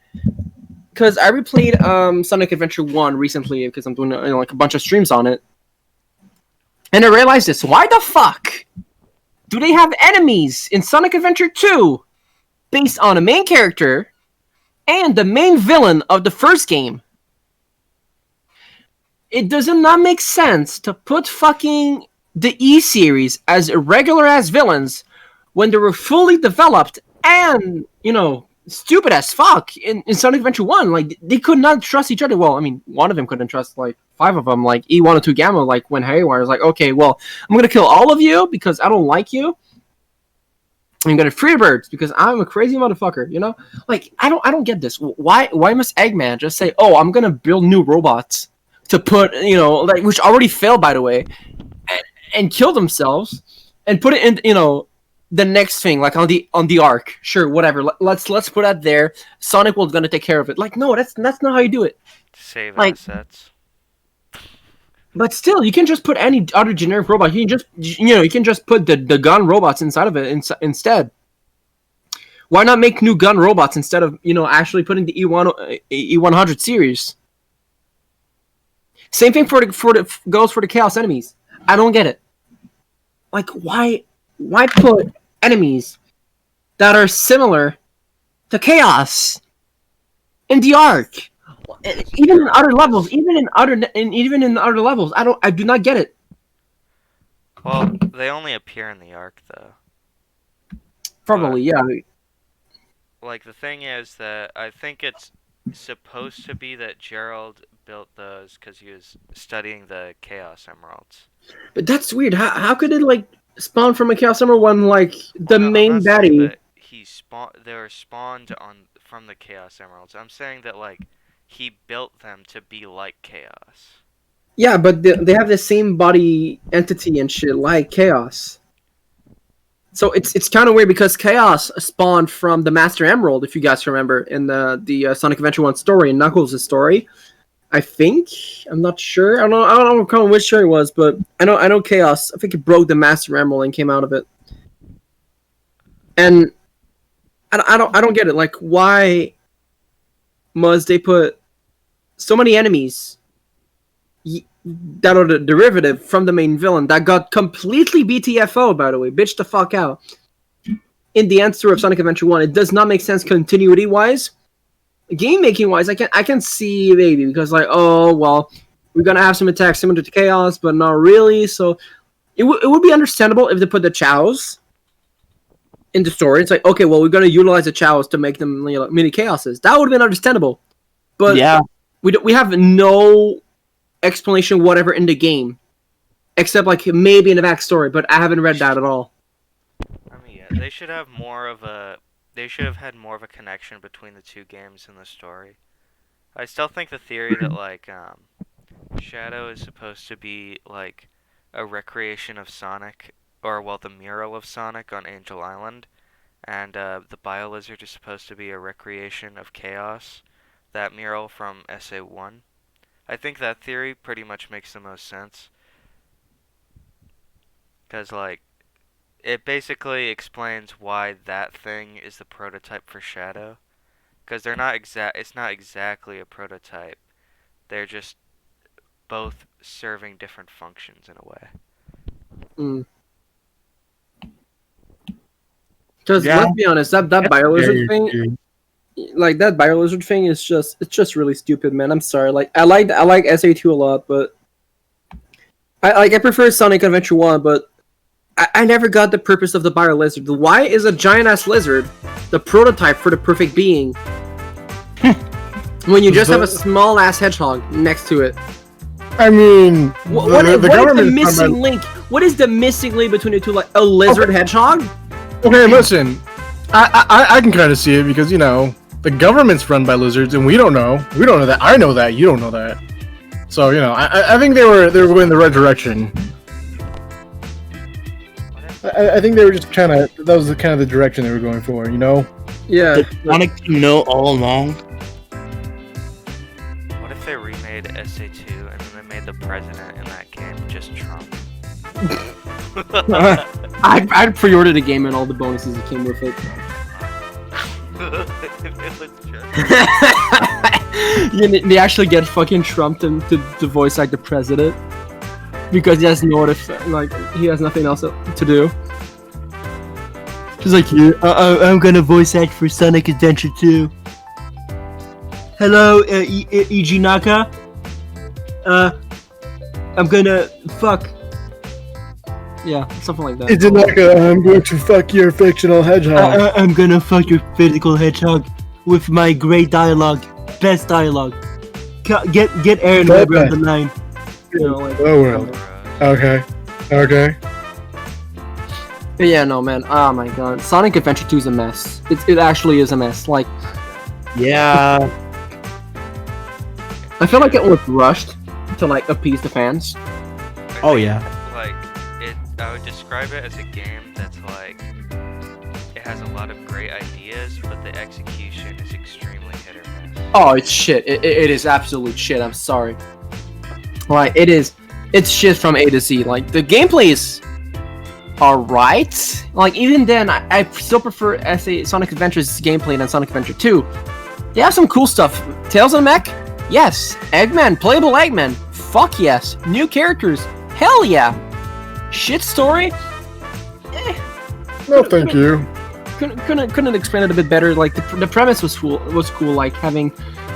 because I replayed Sonic Adventure 1 recently because I'm doing like a bunch of streams on it, and I realized this: why the fuck do they have enemies in Sonic Adventure 2 based on a main character and the main villain of the first game? It does not make sense to put fucking the E series as irregular ass villains when they were fully developed and, stupid as fuck in Sonic Adventure 1. Like, they could not trust each other. Well, I mean, one of them couldn't trust, like, 5 of them. Like, E102 Gamma, like, went haywire. It's like, okay, well, I'm gonna kill all of you because I don't like you. I'm gonna free birds because I'm a crazy motherfucker, Like, I don't get this. Why must Eggman just say, oh, I'm gonna build new robots to put, like, which already failed, by the way, and kill themselves and put it in, the next thing, like on the arc. Sure, whatever. Let's put that there. Sonic was gonna take care of it. Like, no, that's not how you do it. Save Like- assets. But still, you can just put any other generic robot. You can just put the gun robots inside of it instead. Why not make new gun robots instead of actually putting the E100 series? Same thing goes for the Chaos enemies. I don't get it. Like, why put enemies that are similar to Chaos in the arc? Even in other levels, even in other levels, I do not get it. Well, they only appear in the arc, though. Probably, yeah. Like, the thing is that I think it's supposed to be that Gerald built those because he was studying the Chaos Emeralds. But that's weird. How could it like spawn from a Chaos Emerald when like the Well, no, I'm main not saying baddie? that they were spawned from the Chaos Emeralds. I'm saying that, like, he built them to be like Chaos. Yeah, but they have the same body entity and shit like Chaos. So it's kind of weird because Chaos spawned from the Master Emerald, if you guys remember, in the Sonic Adventure 1 story, and Knuckles' story. I think. I'm not sure. I don't recall which story it was, but I know Chaos. I think it broke the Master Emerald and came out of it. And I don't get it. Like, why must they put so many enemies that are the derivative from the main villain that got completely BTFO'd, by the way, bitch the fuck out, in the end story of Sonic Adventure 1? It does not make sense continuity wise. Game making wise, I can see maybe because, like, oh well, we're gonna have some attacks similar to Chaos, but not really. So it would be understandable if they put the Chows in the story. It's like, okay, well, we're gonna utilize the Chows to make them mini Chaoses. That would have been understandable. But Yeah. we have no explanation whatever in the game, except like maybe in the backstory. But I haven't read that at all. I mean, yeah, they should have They should have had more of a connection between the two games in the story. I still think the theory that, like, Shadow is supposed to be, like, a recreation of Sonic, or, well, the mural of Sonic on Angel Island, and the Bio-Lizard is supposed to be a recreation of Chaos, that mural from SA1. I think that theory pretty much makes the most sense. Because, like, it basically explains why that thing is the prototype for Shadow. Because it's not exactly a prototype. They're just both serving different functions in a way. Because Yeah. let's be honest, that Biolizard thing, like that Biolizard thing is just really stupid, man. I'm sorry. Like I like SA2 a lot, but I prefer Sonic Adventure 1, but I never got the purpose of the Biolizard. Why is a giant ass lizard the prototype for the perfect being? When you just have a small ass hedgehog next to it. I mean, What is the missing link? What is the missing link between the two? Like a lizard hedgehog? Okay, listen. I can kind of see it because, you know, the government's run by lizards and we don't know. We don't know that. I know that. You don't know that. So, you know, I think they were going in the right direction. I think they were just kind of, that was kind of the direction they were going for, you know? Yeah. Did Sonic know all along? What if they remade SA2 and then they made the president in that game just Trump? I'd pre-order the game and all the bonuses that came with it. If it was just... Yeah, they actually get fucking Trump to voice like the president because he has he has nothing else to do. He's like, yeah, I'm gonna voice act for Sonic Adventure 2. Hello, E.G. Naka. I'm gonna fuck. Yeah, something like that. It's like I'm going to fuck your fictional hedgehog. I'm gonna fuck your physical hedgehog with my great dialogue, best dialogue. Get Aaron Weber on the line. You know, like, Oh, well. Okay. But yeah, no, man. Oh my god, Sonic Adventure 2 is a mess. It actually is a mess. Like, Yeah. I feel like it was rushed to like appease the fans. Oh yeah. Like, I would describe it as a game that's like, it has a lot of great ideas, but the execution is extremely hit or miss. Oh, it's shit. It is absolute shit. I'm sorry. Like, it's shit from A to Z. Like, the gameplay is alright. Like, even then, I still prefer Sonic Adventure's gameplay than Sonic Adventure 2. They have some cool stuff. Tails and Mech? Yes. Eggman, playable Eggman? Fuck yes. New characters? Hell yeah. Shit story? No, thank you. Couldn't explain it a bit better. Like, the premise was cool. Like having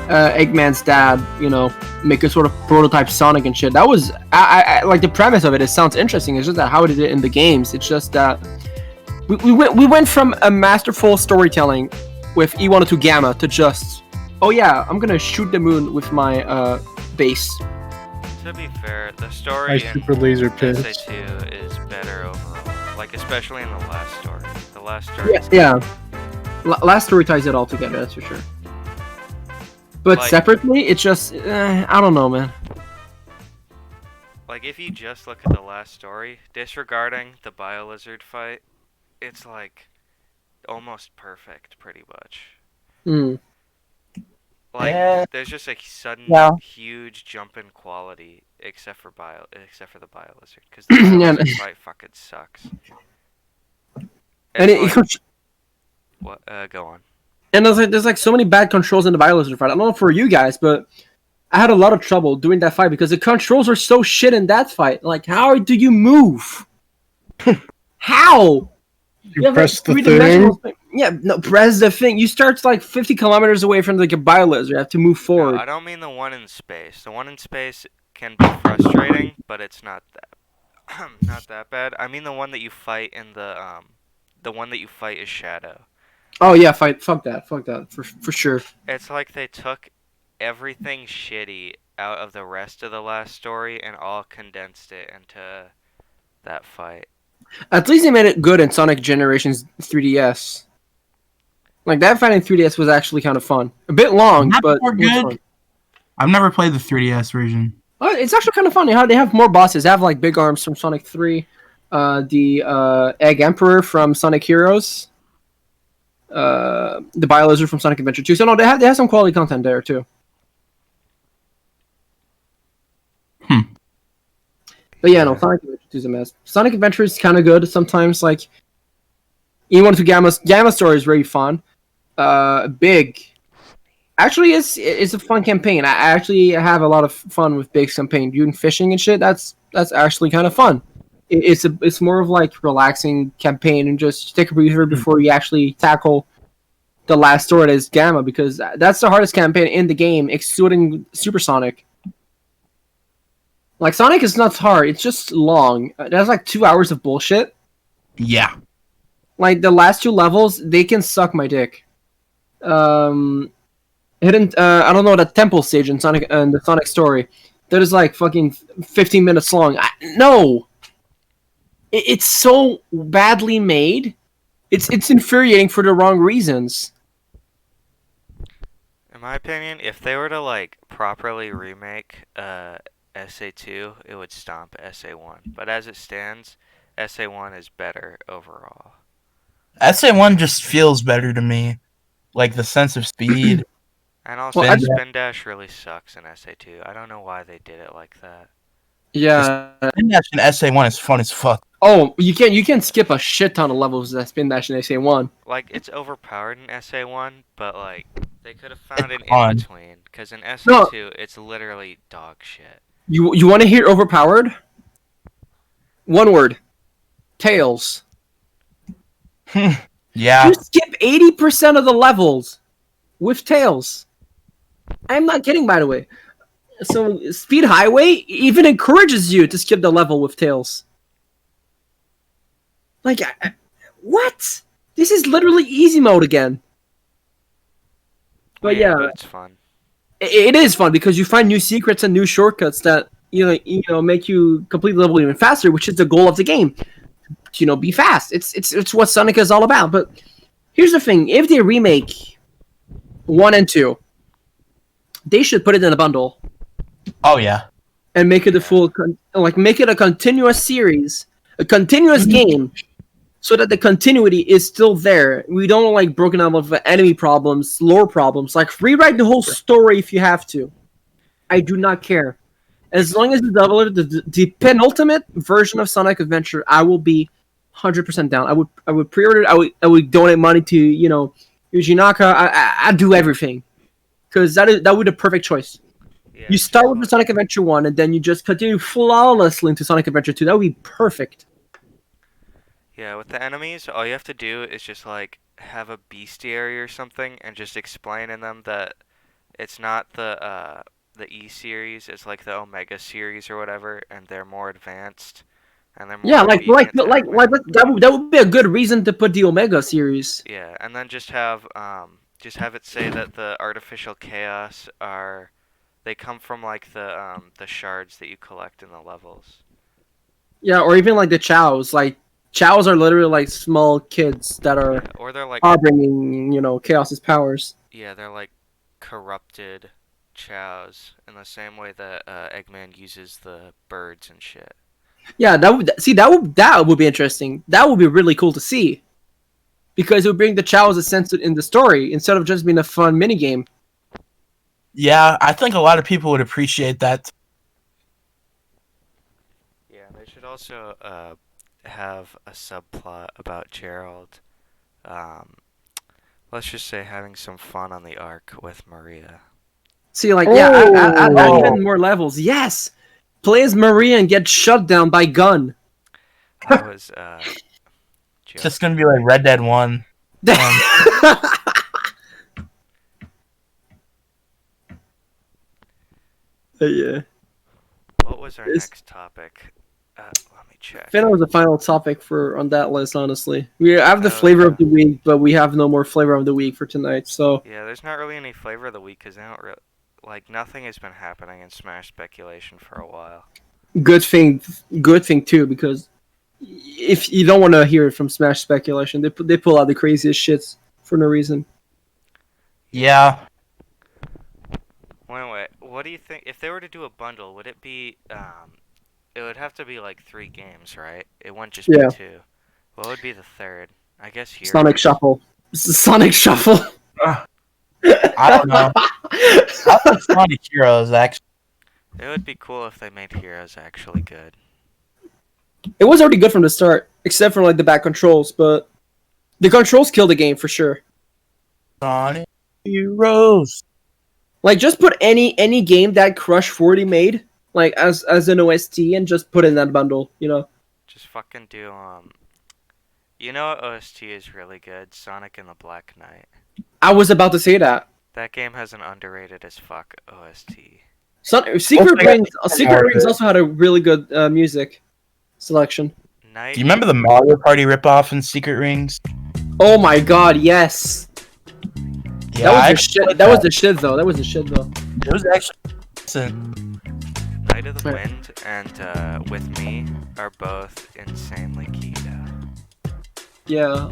Eggman's dad, you know, make a sort of prototype Sonic and shit. That was I like the premise of it. It sounds interesting. It's just that how it did it in the games. It's just that we went from a masterful storytelling with E102 Gamma to just, oh yeah, I'm gonna shoot the moon with my base. To be fair, the story My in super laser piss. SA2 is better overall. Like, especially in the last story. The last story is Yeah. Last story ties it all together. That's for sure. But Like- separately, it's just I don't know, man. Like, if you just look at the last story, disregarding the Biolizard fight, it's like almost perfect, pretty much. Mm. Like, Yeah. there's just a sudden, Yeah. huge jump in quality, except for the Biolizard, because the Yeah. Biolizard fight fucking sucks. And It's it, like, what? Go on. and there's like so many bad controls in the Biolizard fight. I don't know for you guys, but I had a lot of trouble doing that fight because the controls are so shit in that fight. Like, how do you move? How? You have, press the three-dimensional thing. Yeah, no, press the thing. You start like 50 kilometers away from like a Biolizard. You have to move forward. No, I don't mean the one in space. The one in space can be frustrating, but it's not that not that bad. I mean the one that you fight in the one that you fight is Shadow. Oh yeah, fuck that, for sure. It's like they took everything shitty out of the rest of the last story and all condensed it into that fight. At least they made it good in Sonic Generations 3DS. Like that fight in 3DS was actually kind of fun. A bit long, Not but more it was good. fun. I've never played the 3DS version. Oh, it's actually kind of funny how they have more bosses. They have like big arms from Sonic 3, the Egg Emperor from Sonic Heroes, the Biolizard from Sonic Adventure 2. So no, they have some quality content there too. But yeah, no, Sonic Adventure 2 is a mess. Sonic Adventure is kind of good sometimes. Like, E102 Gamma story is very fun. Big. Actually, it's a fun campaign. I actually have a lot of fun with Big's campaign. Doing fishing and shit, that's actually kind of fun. It's more of like relaxing campaign and just take a breather before you actually tackle the last story that is Gamma, because that's the hardest campaign in the game, excluding Supersonic. Like Sonic is not hard; it's just long. That's like 2 hours of bullshit. Yeah. Like the last 2 levels, they can suck my dick. Hidden. I don't know, the temple stage in Sonic and the Sonic story. That is like fucking 15 minutes long. No, it's so badly made. It's infuriating for the wrong reasons. In my opinion, if they were to like properly remake SA2, it would stomp SA1. But as it stands, SA1 is better overall. SA1 just feels better to me. Like the sense of speed. And also, Well, Spin Dash really sucks in SA2. I don't know why they did it like that. Yeah. Spin Dash in SA1 is fun as fuck. Oh, you can skip a shit ton of levels that Spin Dash in SA1. Like, it's overpowered in SA1, but like, they could have found an fun. in-between. Because in SA2, it's literally dog shit. You want to hear overpowered? One word. Tails. Yeah. You skip 80% of the levels with Tails. I'm not kidding, by the way. So Speed Highway even encourages you to skip the level with Tails. Like, what? This is literally easy mode again. But yeah, But it's fun. it is fun because you find new secrets and new shortcuts that you know make you complete the level even faster, which is the goal of the game. Be fast. It's what Sonic is all about. But here's the thing: if they remake 1 and 2, they should put it in a bundle Oh yeah. and make it a full, make it a continuous series, a continuous game, so that the continuity is still there. We don't like broken up of enemy problems, lore problems. Like rewrite the whole story if you have to. I do not care. As long as you double the penultimate version of Sonic Adventure, I will be 100% down. I would pre-order it. I would donate money to Yuji Naka. I'd do everything because that would be the perfect choice. Yeah, You start with the Sonic Adventure 1, and then you just continue flawlessly into Sonic Adventure 2. That would be perfect. Yeah, with the enemies, all you have to do is just like have a bestiary or something, and just explain in them that it's not the E series, it's like the Omega series or whatever, and they're more advanced, and they're more Yeah, obedient to Eggman. that would be a good reason to put the Omega series. Yeah, and then just have it say that the artificial chaos they come from like the shards that you collect in the levels. Yeah, or even like the Chows. Like Chows are literally like small kids that are Yeah, or they're like harboring, Chaos's powers. yeah, they're like corrupted chows in the same way that Eggman uses the birds and shit. Yeah, that would be interesting. That would be really cool to see, because it would bring the Chows a sense in the story instead of just being a fun minigame. Yeah, I think a lot of people would appreciate that. Yeah, they should also have a subplot about Gerald. Let's just say having some fun on the arc with Maria. See, like, yeah, add even more levels. Yes, play as Maria and get shut down by Gun. I was It's just gonna be like Red Dead 1. Yeah. What was our next topic? Let me check. I think that was the final topic on that list. Honestly, we have the flavor of the week, but we have no more flavor of the week for tonight. So Yeah, there's not really any flavor of the week because they don't like nothing has been happening in Smash speculation for a while. good thing too, because if you don't want to hear it from Smash speculation, they pull out the craziest shits for no reason. Yeah. Wait, what do you think? If they were to do a bundle, would it be, it would have to be like 3 games, right? It wouldn't just Yeah. be 2. What would be the third? I guess here. Sonic Shuffle. Sonic Shuffle. I don't know. I like Sonic Heroes, actually. It would be cool if they made Heroes actually good. It was already good from the start, except for like the back controls, but the controls killed the game for sure. Sonic Heroes. Like, just put any game that Crush 40 made, like as an OST, and just put it in that bundle. Just fucking do You know what OST is really good? Sonic and the Black Knight. I was about to say that. That game has an underrated as fuck OST. Secret Rings also had a really good music selection. Night. Do you remember the Mario Party ripoff in Secret Rings? Oh my god, yes. Yeah, That was the shit though. That was the shit though. It was actually decent. Night of the Wind and With Me are both insanely keyed up. Yeah,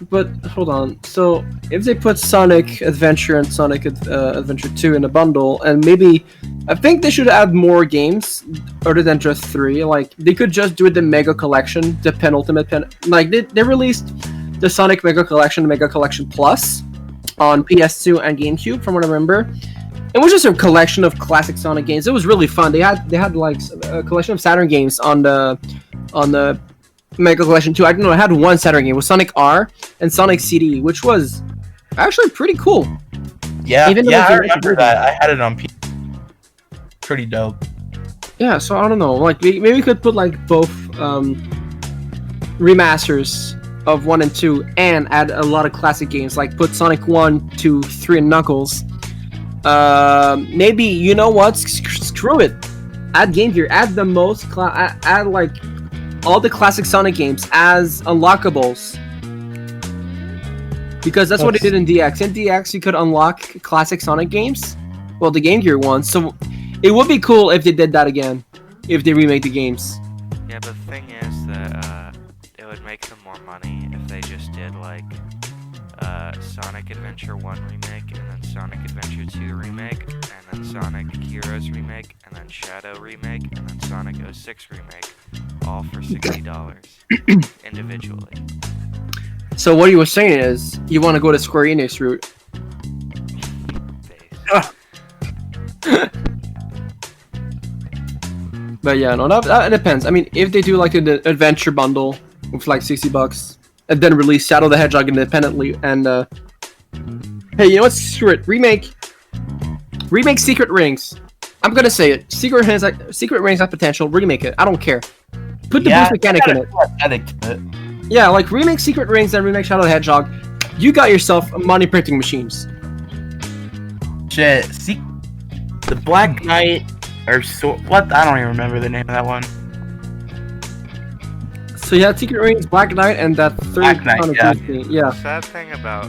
but hold on. So if they put Sonic Adventure and Sonic Adventure 2 in a bundle, and maybe I think they should add more games other than just 3. Like they could just do the Mega Collection, the penultimate like they released the Sonic Mega Collection, Mega Collection Plus on PS2 and GameCube, from what I remember. It was just a collection of classic Sonic games. It was really fun. They had like a collection of Saturn games on the Mega Collection 2. I don't know, I had one Saturn game. It was Sonic R and Sonic CD, which was actually pretty cool. Yeah, I remember that. I had it on PC. Pretty dope. Yeah, so I don't know. Like maybe we could put like both remasters of 1 and 2 and add a lot of classic games. Like put Sonic 1, 2, 3 and Knuckles. Maybe, you know what? Screw it. Add Game Gear. Add the most. Add like all the classic Sonic games as unlockables. Because that's what they did in DX. In DX, you could unlock classic Sonic games. Well, the Game Gear ones. So it would be cool if they did that again. If they remake the games. Yeah, but the thing is that it would make them more money if they just did like Sonic Adventure 1 remake, and then Sonic Adventure 2 remake, and then Sonic Heroes remake, and then Shadow remake, and then Sonic 06 remake, all for $60 individually. So what you were saying is, you want to go to Square Enix route. But yeah, no, that depends. I mean, if they do like an adventure bundle with like $60, and then release Shadow the Hedgehog independently, and hey, you know what? Screw it. Remake Secret Rings. I'm gonna say it. Secret Rings have potential. Remake it. I don't care. Put the boost mechanic in it. Yeah, like remake Secret Rings and remake Shadow the Hedgehog. You got yourself money printing machines. Shit. The Black Knight or what? I don't even remember the name of that one. So you had Secret Rings, Black Knight, and that third Black Knight, yeah. The sad thing about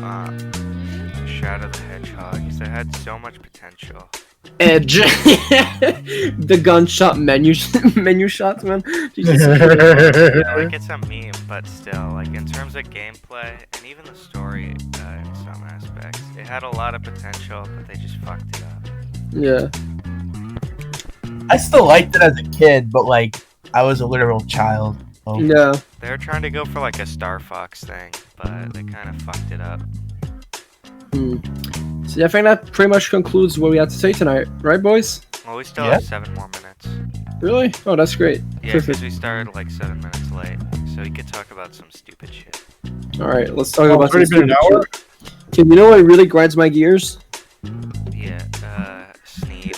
Shadow the Hedgehog is it had so much potential. Edge. The gunshot menu shots, man. Jesus. Yeah, like it's a meme, but still, like in terms of gameplay and even the story in some aspects, it had a lot of potential, but they just fucked it up. Yeah. I still liked it as a kid, but like I was a literal child. So. Yeah. They were trying to go for like a Star Fox thing, but they kind of fucked it up. So yeah, I think that pretty much concludes what we had to say tonight, right, boys? Well, we still have 7 more minutes. Really? Oh, that's great. Yeah, because we started like 7 minutes late, so we could talk about some stupid shit. All right, let's talk about some It's already been an stupid hour? shit. Okay, you know what really grinds my gears? Yeah, Sneed,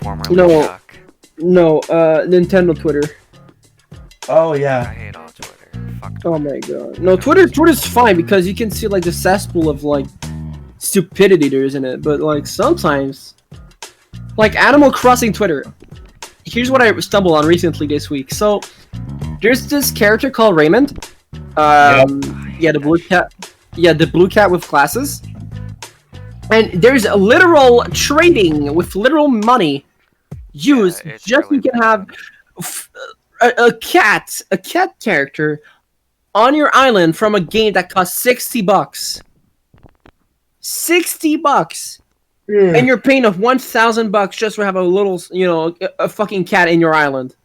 formerly No. Chuck. No, Nintendo Twitter. Oh I yeah. hate all Twitter. Fuck Oh Twitter. my god. No, Twitter's fine because you can see like the cesspool of like stupidity there is in it, but like sometimes, like Animal Crossing Twitter. Here's what I stumbled on recently this week. So there's this character called Raymond. Yeah, the blue cat. Yeah, the blue cat with glasses. And there's a literal trading with literal money used it's just so really you can bad. have a cat character on your island from a game that costs $60. $60, and you're paying of $1,000 just to have a little, a fucking cat in your island.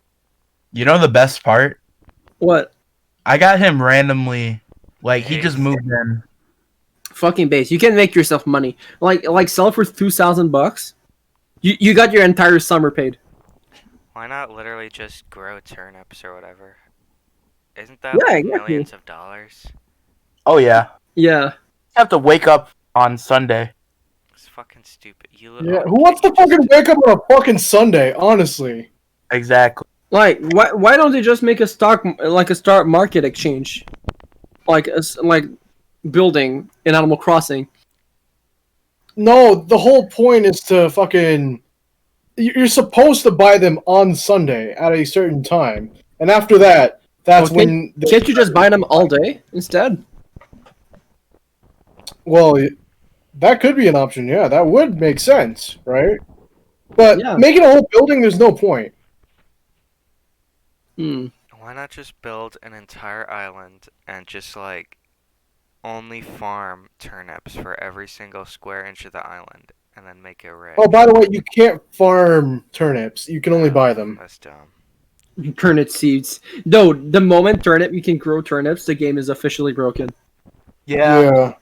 You know the best part? What? I got him randomly. Like he just moved in. Fucking base. You can make yourself money. Like sell it for $2,000. You got your entire summer paid. Why not literally just grow turnips or whatever? Isn't that Yeah, like exactly. millions of dollars? Oh yeah. Yeah. You have to wake up on Sunday. It's fucking stupid. Yeah, who wants to fucking wake up on a fucking Sunday, honestly? Exactly. Like, why don't they just make a stock market exchange, like building in Animal Crossing? No, the whole point is to fucking. You're supposed to buy them on Sunday at a certain time, and after that, that's Well, when. Can't you just buy them all day instead? Well, that could be an option. Yeah, that would make sense, right? But Yeah. making a whole building, there's no point. Why not just build an entire island and just like only farm turnips for every single square inch of the island and then make it rich? Oh, by the way, you can't farm turnips. You can only buy them. That's dumb. Turnip seeds. No, the moment you can grow turnips, the game is officially broken. Yeah.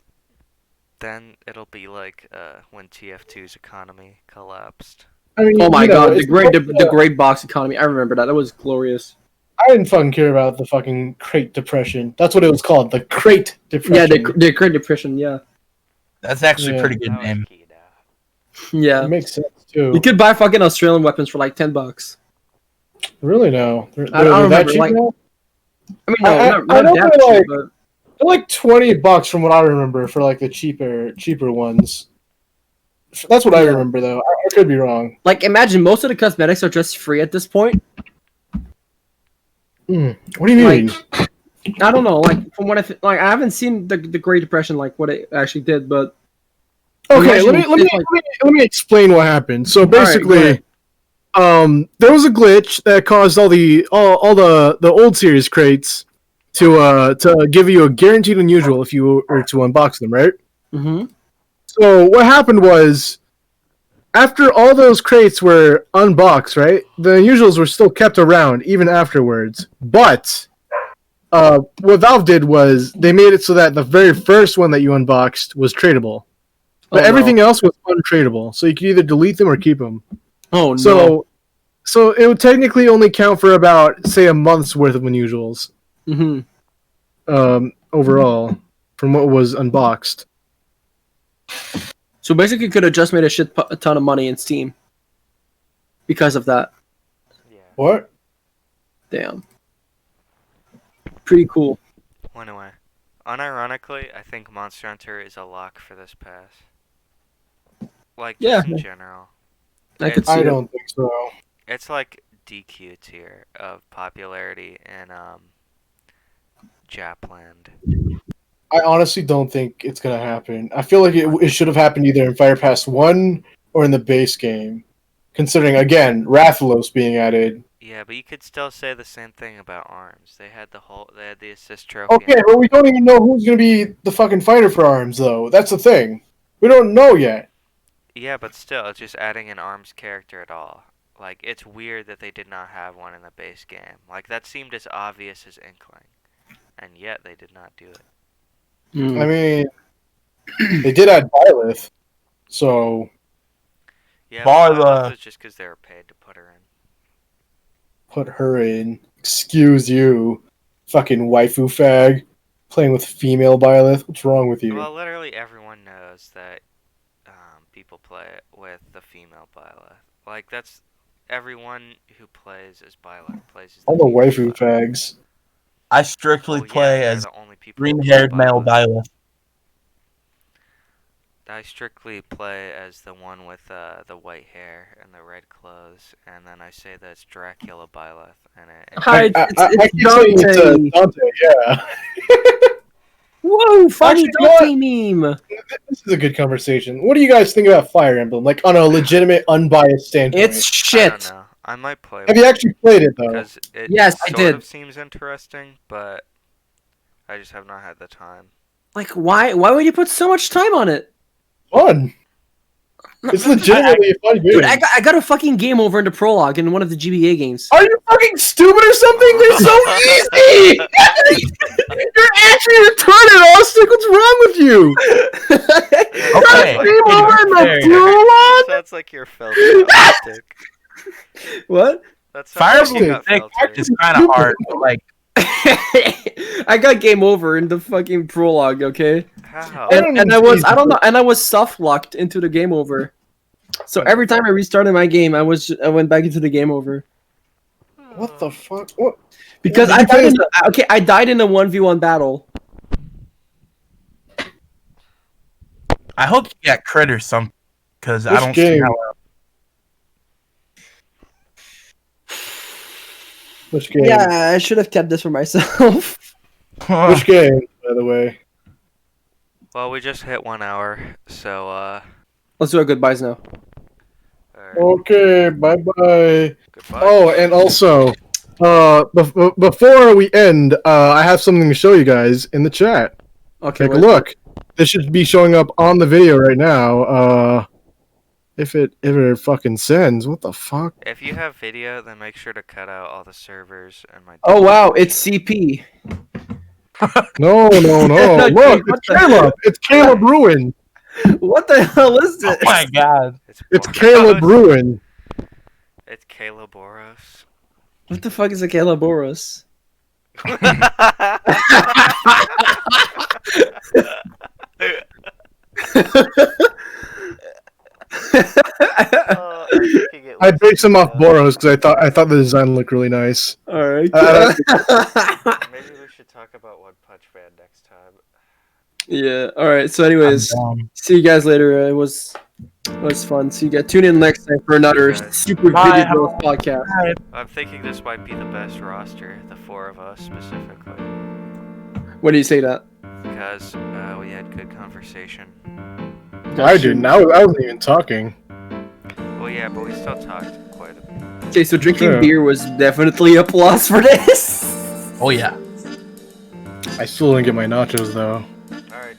Then it'll be like when TF2's economy collapsed. I mean, Oh my you know, god, it's the great box economy. I remember that. That was glorious. I didn't fucking care about the fucking Great Depression. That's what it was called, the Great Depression. Yeah, the Great Depression. Yeah, That's actually a Yeah. pretty good That was name. keyed out. yeah. It makes sense too. You could buy fucking Australian weapons for like $10. Really no. They're I don't that remember, cheap like- now? I mean, no, I not know that they're cheap, like- but They're like $20 from what I remember for like the cheaper ones. That's what I Yeah. remember though. I could be wrong. like imagine most of the cosmetics are just free at this point. What do you mean? I don't know, like from what I haven't seen the Great Depression like what it actually did, but Okay, imagine let me explain what happened. So basically, there was a glitch that caused all the old series crates to give you a guaranteed unusual if you were to unbox them, right? mm-hmm. So what happened was, after all those crates were unboxed, right, the unusuals were still kept around even afterwards. But what Valve did was they made it so that the very first one that you unboxed was tradable, but everything else was untradable. So you could either delete them or keep them. Oh no. So it would technically only count for about, say, a month's worth of unusuals Mm-hmm. overall from what was unboxed. So basically, you could have just made a ton of money in Steam because of that. Yeah. What? Damn. Pretty cool. Well, anyway, unironically, I think Monster Hunter is a lock for this pass. Like, Yeah. just in general. I could see I it. don't think so. It's like DQ tier of popularity in Japland. I honestly don't think it's gonna happen. I feel like it should have happened either in Fire Pass 1 or in the base game. Considering, again, Rathalos being added. Yeah, but you could still say the same thing about ARMS. They had the assist trophy. Okay, but we don't even know who's gonna be the fucking fighter for ARMS, though. That's the thing. We don't know yet. Yeah, but still, it's just adding an ARMS character at all. Like, it's weird that they did not have one in the base game. Like, that seemed as obvious as Inkling. And yet, they did not do it. Mm. I mean, they did add Byleth, so Yeah, Bar but that the- was just because they were paid to put her in. put her in. Excuse you, fucking waifu fag, playing with female Byleth. What's wrong with you? Well, literally everyone knows that people play it with the female Byleth. Like, that's... Everyone who plays as Byleth plays as All the female waifu Byleth. fags. I strictly Well, yeah, play they're as the only people who play green-haired male Byleth. Byleth. I strictly play as the one with the white hair and the red clothes, and then I say that's Dracula Byleth, and Hi, I it's keep saying it's Dante. Dante, yeah. Whoa, funny Actually, you know Dante meme. This is a good conversation. What do you guys think about Fire Emblem? Like, on a legitimate, unbiased standpoint. It's I don't shit. know. I might play Have you actually played it, though? because it Yes, I sort did. of seems interesting, but I just have not had the time. Like, why would you put so much time on it? Fun. It's legitimately a fun game. Dude, I got a fucking game over in the prologue in one of the GBA games. Are you fucking stupid or something? They're so easy! You're actually retarded, Austic! What's wrong with you? Okay. Game over in the Fair. prologue? Sounds like you're filthy. Austic. What? That sounds Fire like you Emblem got filtered. is kind of hard, but like I got game over in the fucking prologue, okay? How? And I was I was soft locked into the game over. So every time I restarted my game, I went back into the game over. What the fuck? What? Because Did I you play died in I died in a 1v1 battle. I hope you get crit or something, because I Which don't see game? how. Which game? Yeah, I should have kept this for myself. Which game, by the way? Well, we just hit 1 hour, so Let's do our goodbyes now. alright, Okay, bye bye. goodbye. Oh, and also, before we end, I have something to show you guys in the chat. Okay, Take a look. This should be showing up on the video right now. If it fucking sends, what the fuck? If you have video, then make sure to cut out all the servers and my. Oh wow, it's CP. No, no, no. Look, What it's the- Caleb. It's Caleb Ruin. What the hell is Oh this? my god. It's Boros. Caleb Ruin. It's Caleb Boros. What the fuck is a Kalaboros? I based him off Boros because I thought the design looked really nice. Alright. Maybe we should talk about One Punch Man next time. Yeah. Alright. So, anyways, I'm down. see you guys later. It was fun. See you guys. Tune in next time for another super Bye. video podcast. I'm thinking this might be the best roster, the four of us specifically, When do you say that? because we had good conversation. I didn't. I wasn't even talking. Well, yeah, but we still talked quite a bit. Okay, so drinking Sure. beer was definitely a plus for this. Oh yeah. I still didn't get my nachos though. Alright,